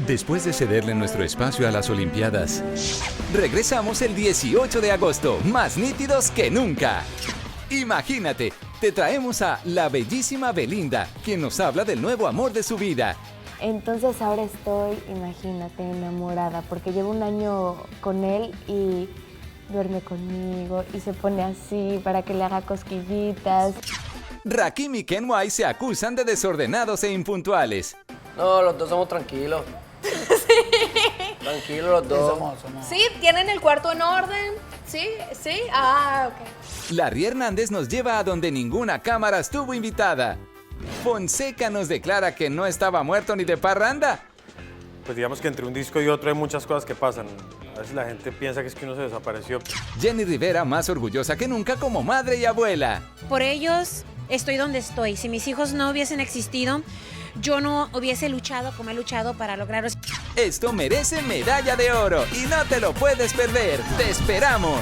Después de cederle nuestro espacio a las Olimpiadas, regresamos el 18 de agosto, más nítidos que nunca. Imagínate, te traemos a la bellísima Belinda, quien nos habla del nuevo amor de su vida. Entonces ahora estoy, imagínate, enamorada, porque llevo un año con él y duerme conmigo y se pone así para que le haga cosquillitas. Rakim y Ken White se acusan de desordenados e impuntuales. No, los dos somos tranquilos. Sí. Tranquilos los dos. Sí, tienen el cuarto en orden. Sí, sí. Ah, ok. Larry Hernández nos lleva a donde ninguna cámara estuvo invitada. Fonseca nos declara que no estaba muerto ni de parranda. Pues digamos que entre un disco y otro hay muchas cosas que pasan. A veces la gente piensa que es que uno se desapareció. Jenny Rivera más orgullosa que nunca como madre y abuela. Por ellos estoy donde estoy. Si mis hijos no hubiesen existido, yo no hubiese luchado como he luchado para lograrlo. Esto merece medalla de oro y no te lo puedes perder. ¡Te esperamos!